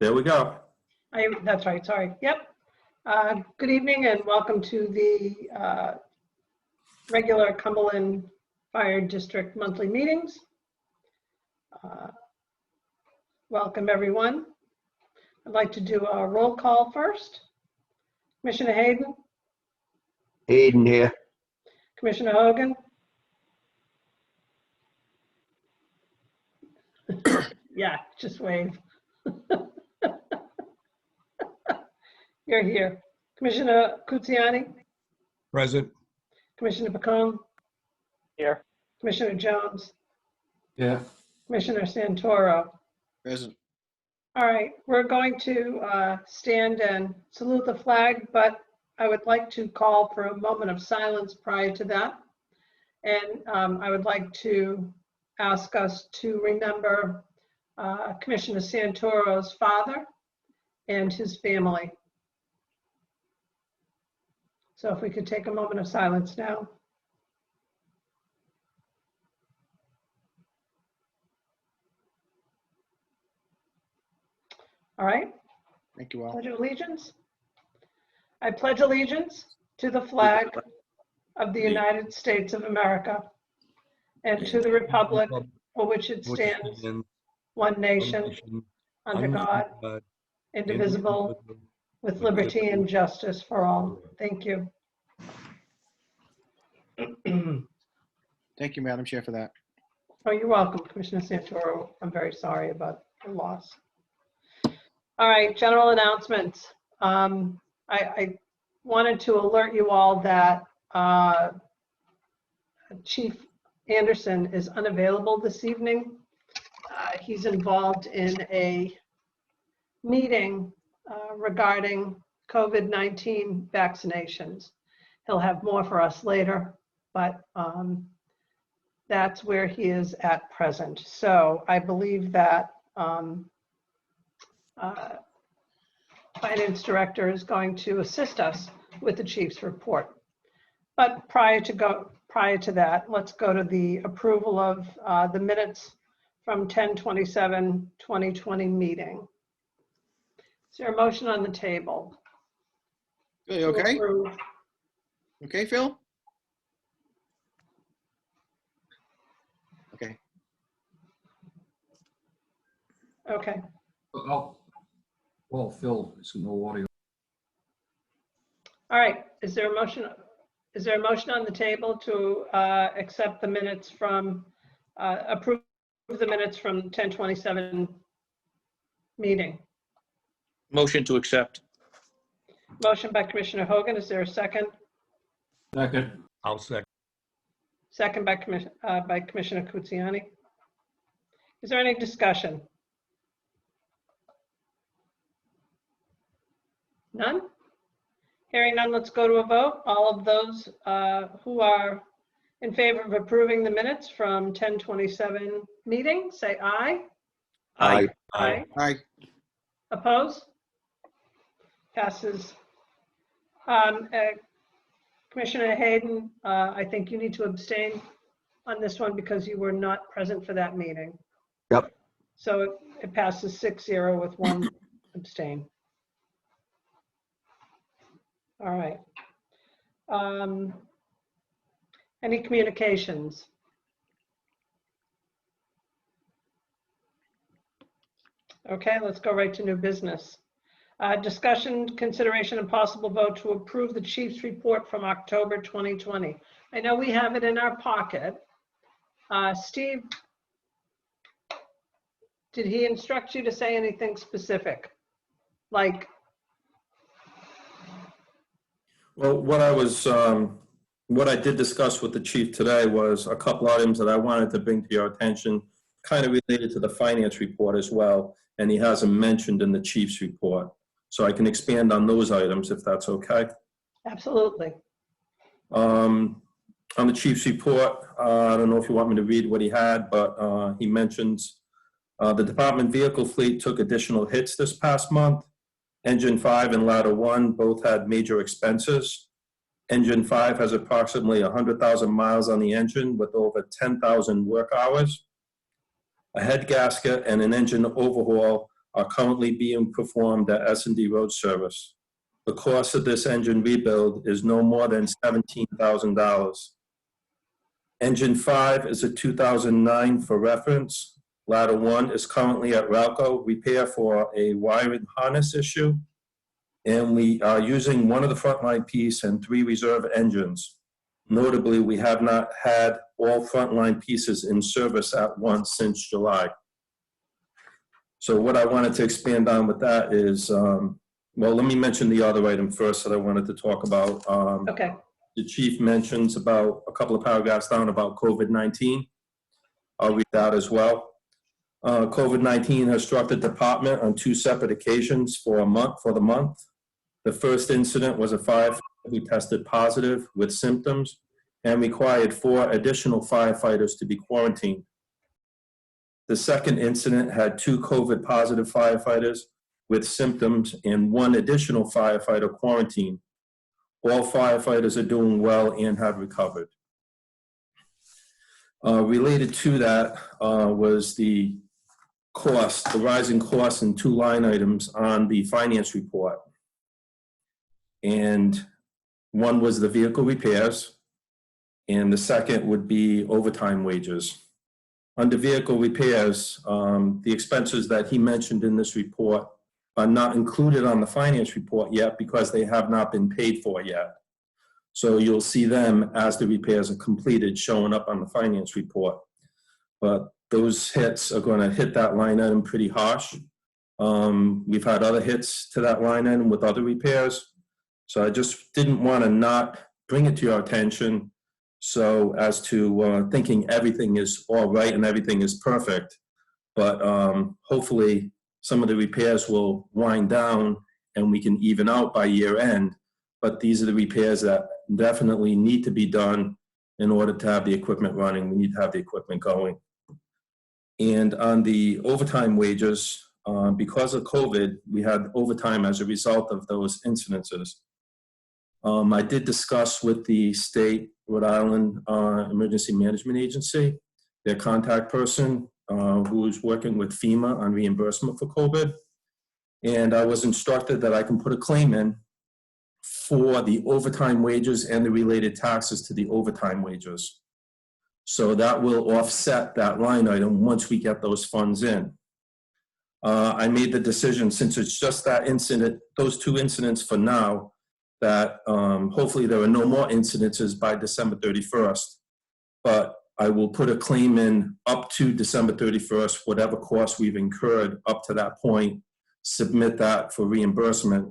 There we go. That's right, sorry. Yep. Good evening and welcome to the regular Cumberland Fire District monthly meetings. Welcome, everyone. I'd like to do a roll call first. Commissioner Hayden, Hayden here. Commissioner Hogan. Yeah, just wave. You're here. Commissioner Kutsiani, Present. Commissioner Pacone, Here. Commissioner Jones, Yeah. Commissioner Santoro. Present. All right, we're going to stand and salute the flag, but I would like to call for a moment of silence prior to that. And I would like to ask us to remember Commissioner Santoro's father and his family. So if we could take a moment of silence now. All right. Thank you all. Pledge of allegiance. I pledge allegiance to the flag of the United States of America and to the republic for which it stands, one nation, under God, indivisible, with liberty and justice for all. Thank you. Thank you, Madam Chair, for that. Oh, you're welcome, Commissioner Santoro. I'm very sorry about the loss. All right, general announcements. I wanted to alert you all that Chief Anderson is unavailable this evening. He's involved in a meeting regarding COVID-19 vaccinations. He'll have more for us later, but that's where he is at present. So I believe that Finance Director is going to assist us with the Chief's report. But prior to that, let's go to the approval of the minutes from 10/27/2020 meeting. Is there a motion on the table? Phil, you okay? Approve. Okay, Phil? Okay. Okay. Oh, well, Phil, there's no audio. All right. Is there a motion? Is there a motion on the table to accept the minutes from approve the minutes from 10/27 meeting? Motion to accept. Motion by Commissioner Hogan. Is there a second? Second. I'll second. Second by Commissioner Kutsiani. Is there any discussion? None? Hearing none, let's go to a vote. All of those who are in favor of approving the minutes from 10/27 meeting, say aye. Aye. Aye. Aye. Oppose? Passes. Commissioner Hayden, I think you need to abstain on this one because you were not present for that meeting. Yep. So it passes 6-0 with one abstain. All right. Any communications? Okay, let's go right to new business. Discussion, consideration, and possible vote to approve the chief's report from October 2020. I know we have it in our pocket. Steve, did he instruct you to say anything specific? Like, Well, what I did discuss with the chief today was a couple items that I wanted to bring to your attention, kind of related to the finance report as well, and he hasn't mentioned in the chief's report. So I can expand on those items if that's okay. absolutely. On the chief's report, I don't know if you want me to read what he had, but he mentions the department vehicle fleet took additional hits this past month. Engine 5 and Ladder 1 both had major expenses. Engine 5 has approximately 100,000 miles on the engine with over 10,000 work hours. A head gasket and an engine overhaul are currently being performed at S&D Road Service. The cost of this engine rebuild is no more than $17,000. Engine 5 is a 2009 for reference. Ladder 1 is currently at Ralco repair for a wiring harness issue. And we are using one of the frontline piece and 3 reserve engines. Notably, we have not had all frontline pieces in service at once since July. So what I wanted to expand on with that is, well, let me mention the other item first that I wanted to talk about. Okay. The chief mentions about a couple of paragraphs down about COVID-19. I'll read that as well. COVID-19 has struck the department on 2 separate occasions for the month. The first incident was a firefighter who tested positive with symptoms and required 4 additional firefighters to be quarantined. The second incident had 2 COVID positive firefighters with symptoms and 1 additional firefighter quarantined. All firefighters are doing well and have recovered. Related to that was the cost, the rising costs in 2 line items on the finance report. And one was the vehicle repairs, and the second would be overtime wages. Under vehicle repairs, the expenses that he mentioned in this report are not included on the finance report yet because they have not been paid for yet. So you'll see them as the repairs are completed showing up on the finance report. But those hits are going to hit that line item pretty harsh. We've had other hits to that line item with other repairs. So I just didn't want to not bring it to your attention so as to thinking everything is all right and everything is perfect. But hopefully some of the repairs will wind down and we can even out by year end. But these are the repairs that definitely need to be done in order to have the equipment running. We need to have the equipment going. And on the overtime wages, because of COVID, we had overtime as a result of those incidences. I did discuss with the state Rhode Island Emergency Management Agency, their contact person who is working with FEMA on reimbursement for COVID. And I was instructed that I can put a claim in for the overtime wages and the related taxes to the overtime wages. So that will offset that line item once we get those funds in. I made the decision, since it's just that incident, those 2 incidents for now, that hopefully there are no more incidences by December 31st. But I will put a claim in up to December 31st, whatever costs we've incurred up to that point, submit that for reimbursement,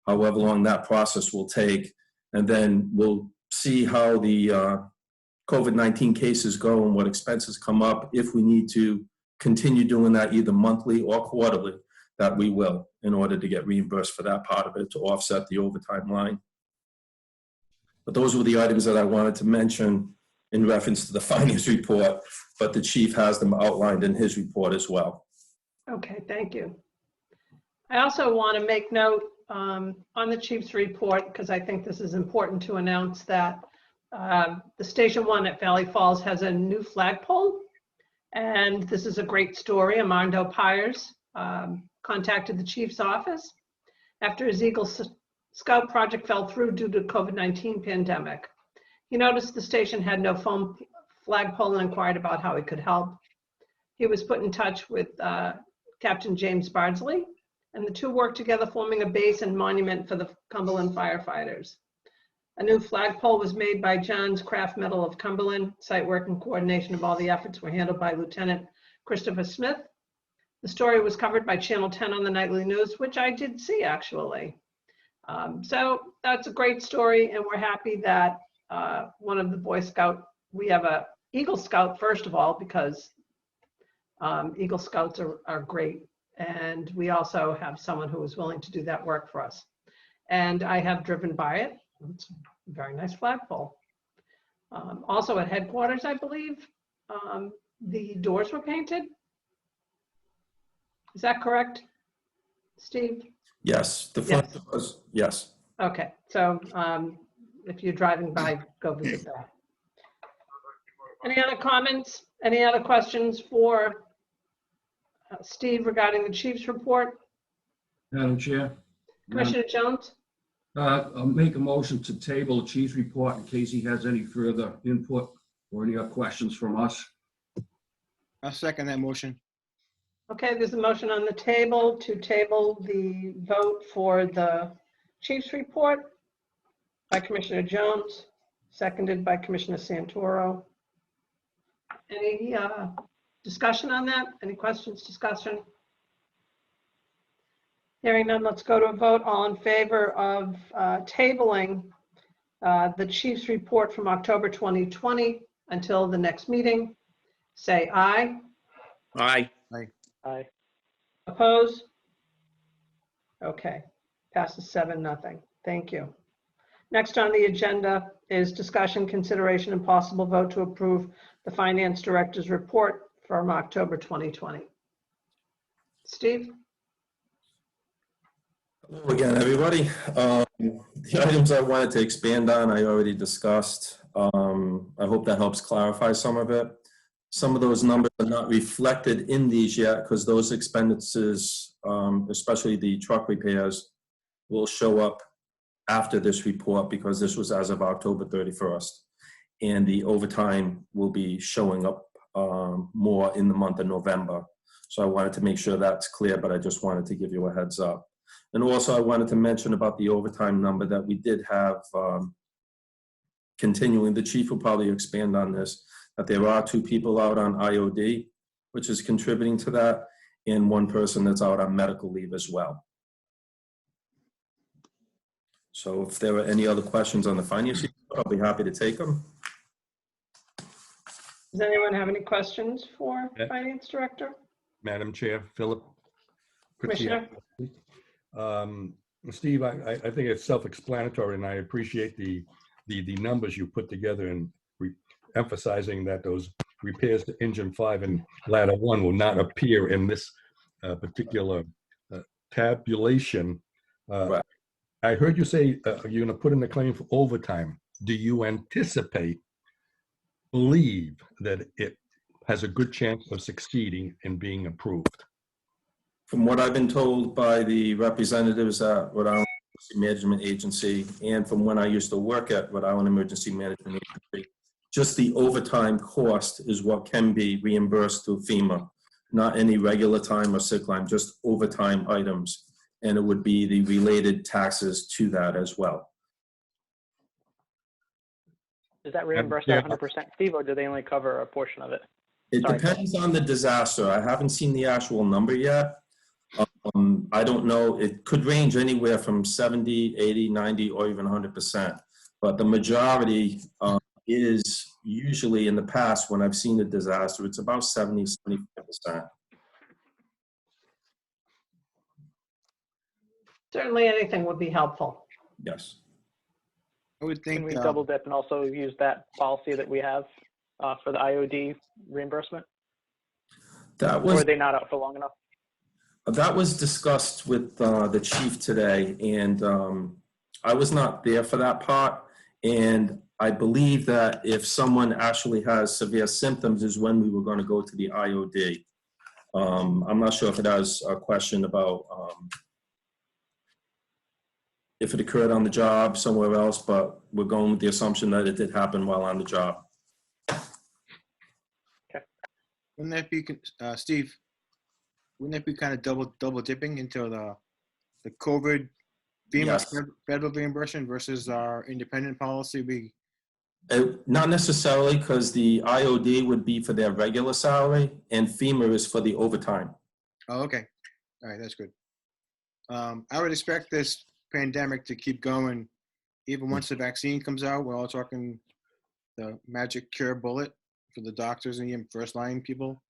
however long that process will take. And then we'll see how the COVID-19 cases go and what expenses come up. If we need to continue doing that either monthly or quarterly, that we will, in order to get reimbursed for that part of it to offset the overtime line. But those were the items that I wanted to mention in reference to the finance report, but the chief has them outlined in his report as well. Okay, thank you. I also want to make note on the chief's report, because I think this is important to announce, that the Station 1 at Valley Falls has a new flagpole. And this is a great story. Armando Pyers contacted the chief's office after his Eagle Scout project fell through due to COVID-19 pandemic. He noticed the station had no foam flagpole and inquired about how he could help. He was put in touch with Captain James Bardsley, and the 2 worked together, forming a base and monument for the Cumberland firefighters. A new flagpole was made by John's Craft Metal of Cumberland. Site work and coordination of all the efforts were handled by Lieutenant Christopher Smith. The story was covered by Channel 10 on the nightly news, which I did see actually. So that's a great story, and we're happy that one of the Boy Scout, we have a Eagle Scout first of all, because Eagle Scouts are great. And we also have someone who is willing to do that work for us. And I have driven by it. It's a very nice flagpole. Also at headquarters, I believe, the doors were painted. Is that correct, Steve? Yes, the front doors, yes. Okay, so if you're driving by, go visit that. Any other comments? Any other questions for Steve, regarding the chief's report. Madam Chair, Commissioner Jones? I'll make a motion to table the chief's report in case he has any further input or any other questions from us. I'll second that motion. Okay, there's a motion on the table to table the vote for the chief's report by Commissioner Jones, seconded by Commissioner Santoro. Any discussion on that? Any questions, discussion? Hearing none, let's go to a vote. All in favor of tabling the chief's report from October 2020 until the next meeting, say aye. Aye. Aye. Oppose? Okay, passes 7-0. Thank you. Next on the agenda is discussion, consideration, and possible vote to approve the finance director's report from October 2020. Steve? Hello again, everybody. The items I wanted to expand on, I already discussed. I hope that helps clarify some of it. Some of those numbers are not reflected in these yet because those expenditures, especially the truck repairs, will show up after this report because this was as of October 31st. And the overtime will be showing up more in the month of November. So I wanted to make sure that's clear, but I just wanted to give you a heads up. And also I wanted to mention about the overtime number that we did have continuing. The chief will probably expand on this, that there are 2 people out on IOD, which is contributing to that, and 1 person that's out on medical leave as well. So if there are any other questions on the finance, I'll be happy to take them. Does anyone have any questions for Yeah. finance director? Madam Chair, Philip. Commissioner? Steve, I think it's self-explanatory, and I appreciate the numbers you put together and emphasizing that those repairs to engine 5 and ladder 1 will not appear in this particular tabulation. Right. I heard you say you're going to put in a claim for overtime. Do you believe that it has a good chance of succeeding and being approved? From what I've been told by the representatives at Rhode Island Emergency Management Agency, and from when I used to work at Rhode Island Emergency Management Agency, just the overtime cost is what can be reimbursed through FEMA, not any regular time or sick time, just overtime items. And it would be the related taxes to that as well. Is that reimbursed at 100%, Steve, or do they only cover a portion of it? It Sorry. depends on the disaster. I haven't seen the actual number yet. I don't know. It could range anywhere from 70, 80, 90, or even 100%. But the majority is usually in the past when I've seen a disaster, it's about 70, 75%. Certainly anything would be helpful. Yes. I would Can think, we double dip and also use that policy that we have for the IOD reimbursement? That Or was are they not out for long enough? That was discussed with the chief today, and I was not there for that part. And I believe that if someone actually has severe symptoms is when we were going to go to the IOD. I'm not sure if it has a question about if it occurred on the job somewhere else, but we're going with the assumption that it did happen while on the job. wouldn't that be, Steve, wouldn't that be kind of double dipping into the COVID FEMA Yes. federal reimbursement versus our independent policy? Not necessarily, because the IOD would be for their regular salary and FEMA is for the overtime. Oh, okay. All right, that's good. I would expect this pandemic to keep going even once the vaccine comes out. We're all talking the magic cure bullet for the doctors and even first line people.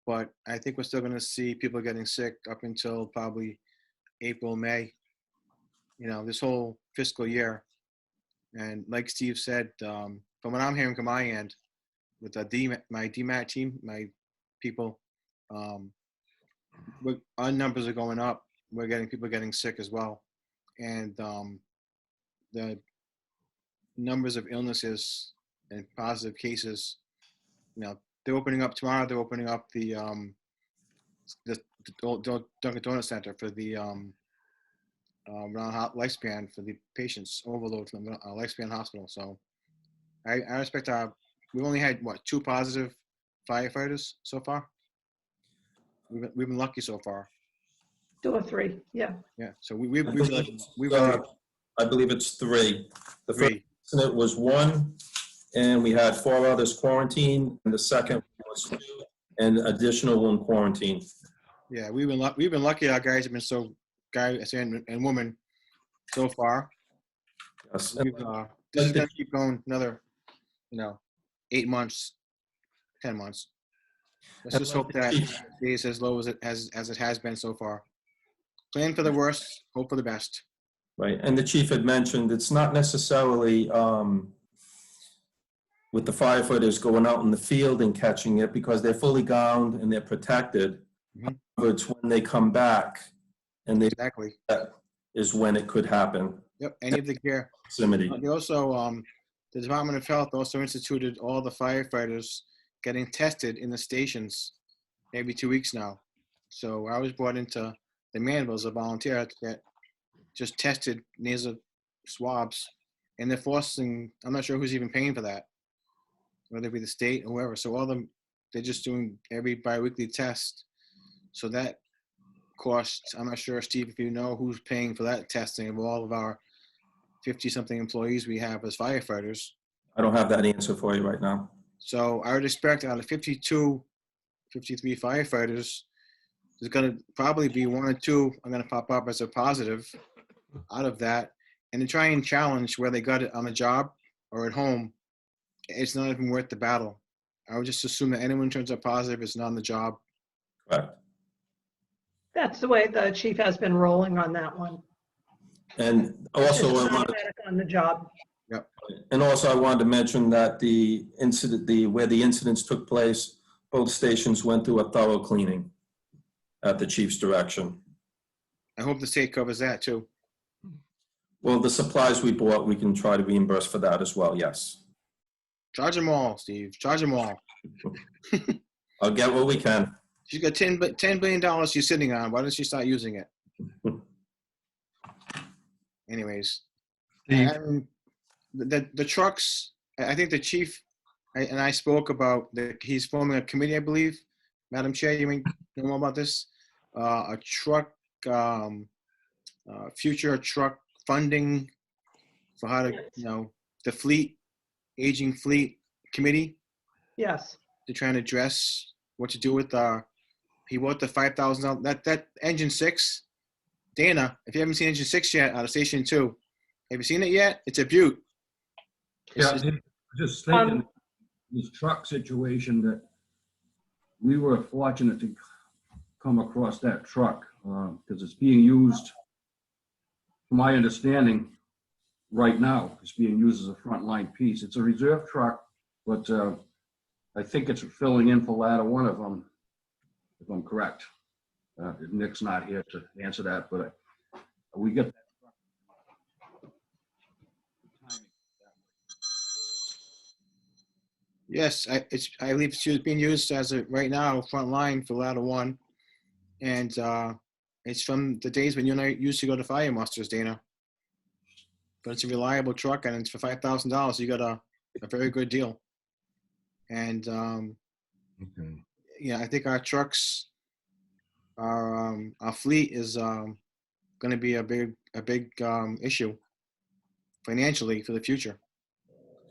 But I think we're still going to see people getting sick up until probably April, May, this whole fiscal year. And like Steve said, from what I'm hearing from my end, with my DMAT team, my people, our numbers are going up. We're getting people getting sick as well. And the numbers of illnesses and positive cases, they're opening up tomorrow. They're opening up the old Dunkin' Donut Center for the lifespan for the patients overload from the lifespan hospital. So I respect we've only had what 2 positive firefighters so far. We've been lucky so far. 2 or 3, yeah. Yeah. So we I believe it's 3. The first 3. incident was 1, and we had 4 others quarantined, and the second was 2, and additional 1 quarantine. Yeah, we've been lucky. Our guys have been guys and women so far. Yes. This is gonna keep going another, 8 months, 10 months. Let's just hope that it stays as low as it has been so far. Plan for the worst, hope for the best. Right, and the chief had mentioned it's not necessarily with the firefighters going out in the field and catching it because they're fully gowned and they're protected. Mhm. But it's when they come back and Exactly. that is when it could happen. Yep. Any of the gear. Proximity. They also, the Department of Health also instituted all the firefighters getting tested in the stations every 2 weeks now. So I was brought into the Manville as a volunteer that just tested nasal swabs, and they're forcing. I'm not sure who's even paying for that, whether it be the state or whoever. So they're just doing every biweekly test. So that costs. I'm not sure, Steve, if you know who's paying for that testing of all of our 50-something employees we have as firefighters. I don't have that answer for you right now. So I would expect out of 52, 53 firefighters, there's going to probably be 1 or 2 are going to pop up as a positive out of that. And to try and challenge where they got it on the job or at home, it's not even worth the battle. I would just assume that anyone turns up positive is not on the job. Correct. That's the way the chief has been rolling on that one. And also, It's not on the job. I wanted to mention that the incident, where the incidents took place, both stations went through a thorough cleaning at the chief's direction. I hope the state covers that too. Well, the supplies we bought, we can try to reimburse for that as well, yes. Charge them all, Steve. Charge them all. I'll get what we can. She's got $10 billion she's sitting on. Why doesn't she start using it? Anyways, the trucks, I think the chief and I spoke about he's forming a committee, I believe. Madam Chair, you may know more about this. A truck, future truck funding for how to, the aging fleet committee. Yes. To try and address what to do with he bought the $5,000 that engine 6. Dana, if you haven't seen engine 6 yet out of station 2, have you seen it yet? It's a beaut. Yeah, just thinking this truck situation that we were fortunate to come across that truck because it's being used, from my understanding, right now. It's being used as a frontline piece. It's a reserve truck, but I think it's filling in for ladder 1 of them, if I'm correct. Nick's not here to answer that, but we get that truck. Yes, I believe it's being used as right now front line for ladder 1, and it's from the days when you and I used to go to fire musters, Dana. But it's a reliable truck, and it's for $5,000. You got a very good deal. And Okay. yeah, I think our trucks, our fleet is going to be a big issue financially for the future.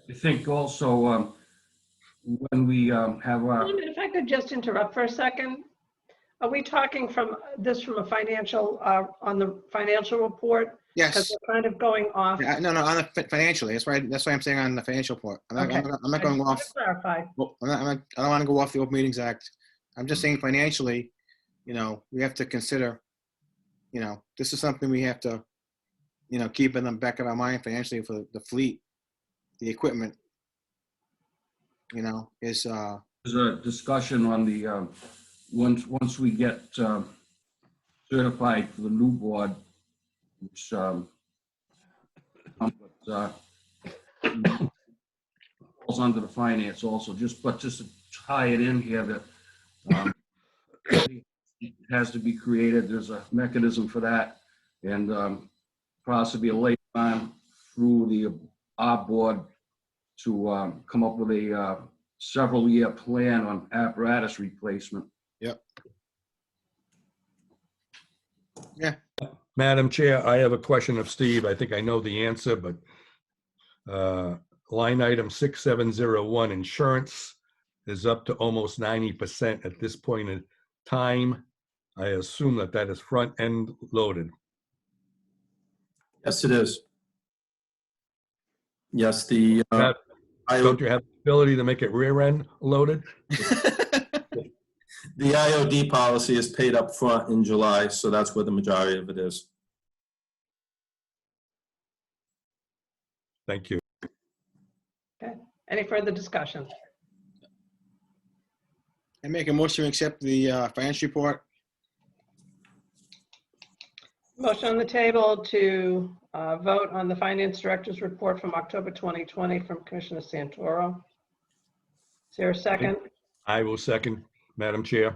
I think also when we have our, If I could just interrupt for a second. Are we talking from a financial, on the financial report? Yes. Because we're kind of going off. Yeah, no, on the financially. That's why I'm saying on the financial part. I'm not going off. Clarify. Well, I don't want to go off the Open Meetings Act. I'm just saying financially, we have to consider, this is something we have to, keep in the back of our mind financially for the fleet, the equipment, is. there's a discussion on the, once we get certified for the new board, which falls under the finance also, but just to tie it in here that has to be created. There's a mechanism for that. And possibly a late time through our board to come up with a several-year plan on apparatus replacement. Yep. Madam Chair, I have a question of Steve. I think I know the answer, but line item 6701, insurance is up to almost 90% at this point in time. I assume that that is front end loaded. Yes, it is. Yes, the Don't you have the ability to make it rear end loaded? The IOD policy is paid up front in July, so that's where the majority of it is. Thank you. Okay. Any further discussion? I make a motion to accept the financial report. Motion on the table to vote on the Finance Director's report from October 2020 from Commissioner Santoro. Is there a second? I will second, Madam Chair.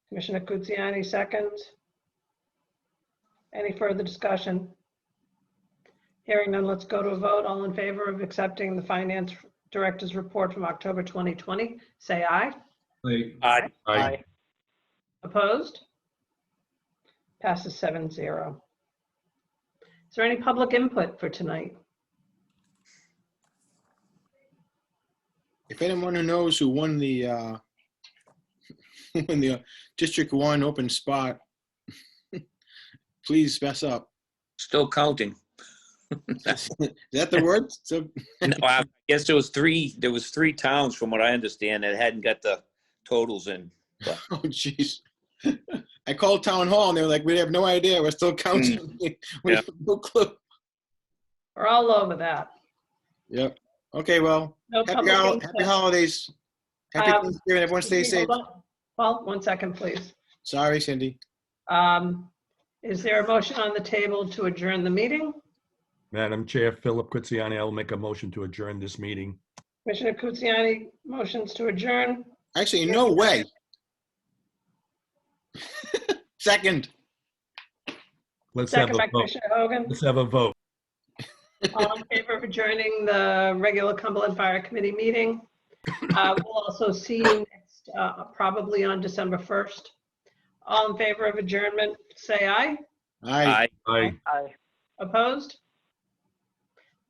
Commissioner Kuziani, seconds. Any further discussion? Hearing none, let's go to a vote. All in favor of accepting the Finance Director's report from October 2020, say aye. Aye. Aye. Opposed? Passes 7-0. Is there any public input for tonight? If anyone who knows who won the when the District 1 open spot, please fess up. Still counting. Is that the word? So, No, I guess there was three towns, from what I understand, that hadn't got the totals in. oh, jeez. I called town hall and they were like, we have no idea. We're still counting. We have no clue. We're all over that. Yep. Okay, well, No public input. happy holidays. Happy Thanksgiving. Everyone stay safe. Hold on. Well, 1 second, please. Sorry, Cindy. Is there a motion on the table to adjourn the meeting? Madam Chair, Philip Kuziani, I will make a motion to adjourn this meeting. Commissioner Kuziani motions to adjourn. Actually, no way. Second. Let's have Second a by vote. Commissioner Hogan. Let's have a vote. All in favor of adjourning the regular Cumberland Fire Committee meeting. We'll also see you next, probably on December 1st. All in favor of adjournment, say aye. Aye. Aye. Aye. Opposed?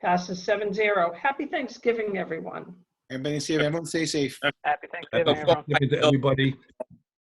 Passes 7-0. Happy Thanksgiving, everyone. Everybody stay safe. Happy Thanksgiving, Happy everyone. Thanksgiving to everybody.